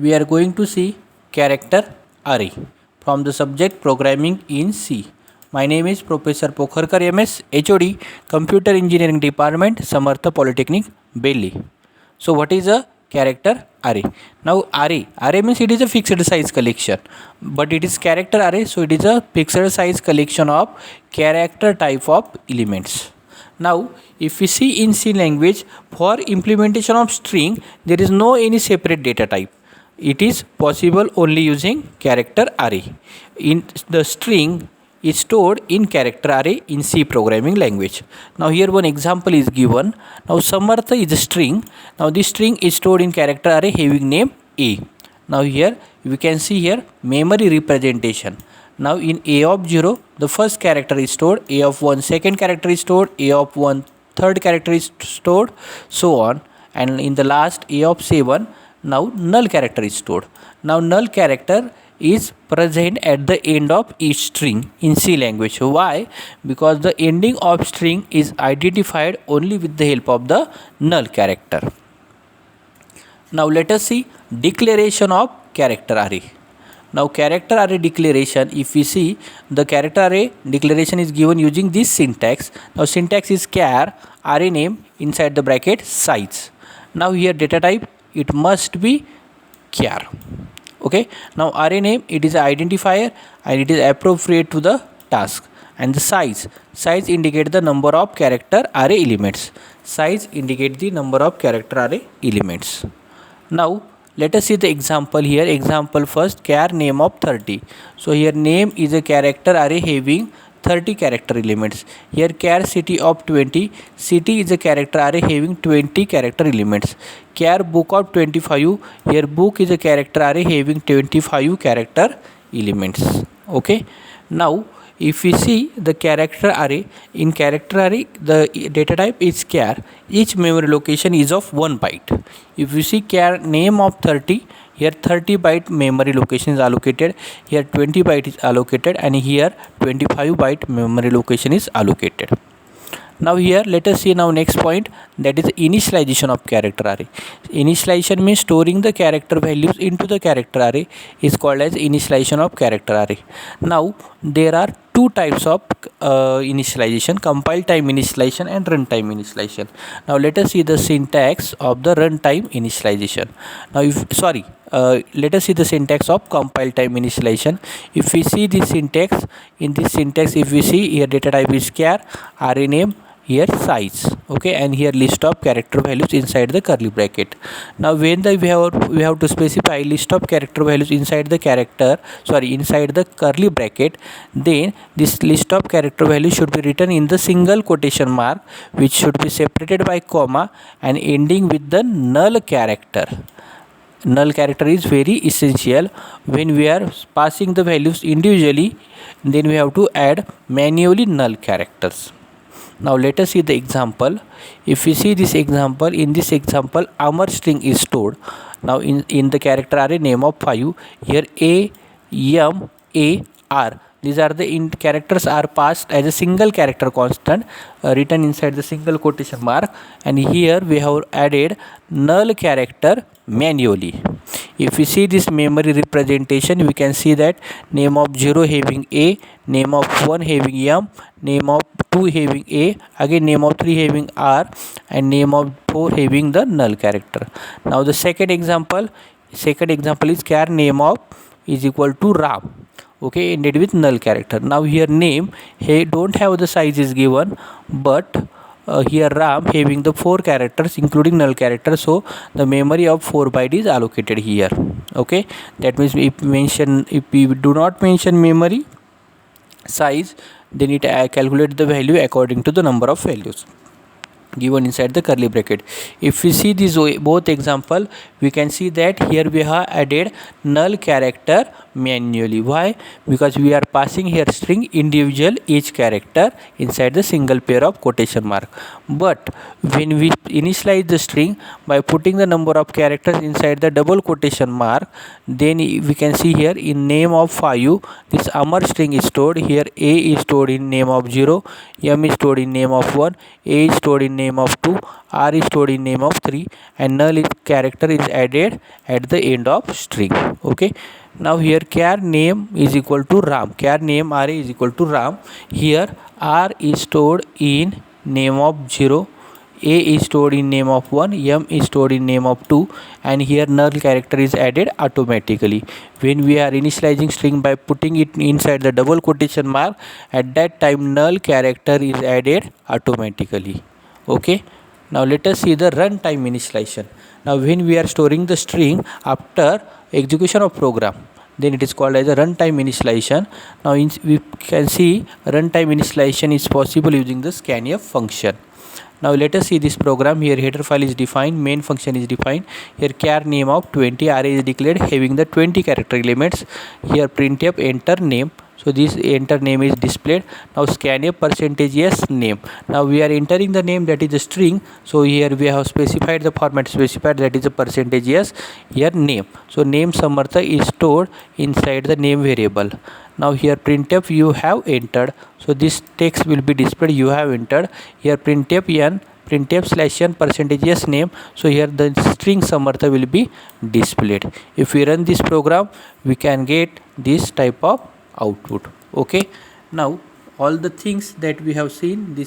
we are going to see character array from the subject programming in C. My name is Professor Pokharkar MS, HOD, Computer Engineering Department, Samartha Polytechnic, Delhi. So what is a character array? Now array means it is a fixed size collection, but it is character array, so it is a fixed size collection of character type of elements. Now if we see in C language, for implementation of string there is no any separate data type. It is possible only using character array. In the string is stored in character array in C programming language. Now here one example is given. Now Samartha is a string. Now this string is stored in character array having name A. Now here we can see here memory representation. Now in A of 0 the first character is stored, A of 1 second character is stored, A of 1 third character is stored, so on, and in the last A of 7 now null character is stored. Now null character is present at the end of each string in C language. Why? Because the ending of string is identified only with the help of the null character. Now let us see declaration of character array. Now character array declaration, if we see the character array declaration is given using this syntax. Now syntax is char array name inside the bracket size. Now here data type, it must be char. Okay, now array name, it is an identifier and it is appropriate to the task. And the size indicate the number of character array elements. Size indicate the number of character array elements. Now let us see the example here. Example first, char name of 30. So here name is a character array having 30 character elements. Here char city of 20. City is a character array having 20 character elements. Char book of 25. Here book is a character array having 25 character elements. Okay. Now if we see the character array, in character array the data type is char. Each memory location is of 1 byte. If we see char name of 30, here 30 byte memory location is allocated, here 20 byte is allocated, and here 25 byte memory location is allocated. Now here let us see now next point, that is initialization of character array. Initialization means storing the character values into the character array is called as initialization of character array. Now there are two types of initialization, compile time initialization and runtime initialization. Now let us see the syntax of the runtime initialization. Now let us see the syntax of compile time initialization. If we see the syntax, in this syntax if we see here data type is char, array name, here size, okay, and here list of character values inside the curly bracket. Now when we have to specify list of character values inside the inside the curly bracket, then this list of character values should be written in the single quotation mark, which should be separated by comma and ending with the null character. Null character is very essential. When we are passing the values individually, then we have to add manually null characters. Now let us see the example. If we see this example, in this example Amar string is stored. Now in the character array name of 5, here A, M, A, R, these are the characters are passed as a single character constant written inside the single quotation mark, and here we have added null character manually. If we see this memory representation, we can see that name of 0 having A, name of 1 having M, name of 2 having A, again name of 3 having R, and name of 4 having the null character. Now the second example is char name of is equal to Ram, okay, ended with null character. Now here name, hey, don't have the size is given, but here Ram having the 4 characters including null character, so the memory of 4 byte is allocated here. Okay, that means if we do not mention memory size, then it calculate the value according to the number of values given inside the curly bracket. If we see this both example, we can see that here we have added null character manually. Why? Because we are passing here string individual each character inside the single pair of quotation mark. But when we initialize the string by putting the number of characters inside the double quotation mark, then we can see here in name of 5 this Amar string is stored. Here A is stored in name of 0, M is stored in name of 1, A is stored in name name of 2, R is stored in name of 3, and null is character is added at the end of string. Okay, now here char name is equal to Ram, char name R is equal to Ram. Here R is stored in name of 0, A is stored in name of 1, M is stored in name of 2, and here null character is added automatically. When we are initializing string by putting it inside the double quotation mark, at that time null character is added automatically. Okay, now let us see the runtime initialization. Now when we are storing the string after execution of program, then it is called as a runtime initialization. Now we can see runtime initialization is possible using the scanf function. Now let us see this program. Here header file is defined, main function is defined. Here char name of 20, array is declared having the 20 character elements. Here printf enter name, so this enter name is displayed. Now scanf percentage yes name. Now we are entering the name, that is a string, so here we have specified the format specified, that is a percentage yes, here name. So name samartha is stored inside the name variable. Now here printf you have entered, so this text will be displayed you have entered. Here printf n, printf slash n percentage yes name, so here the string samartha will be displayed. If we run this program, we can get this type of output. Okay, now all the things that we have seen, this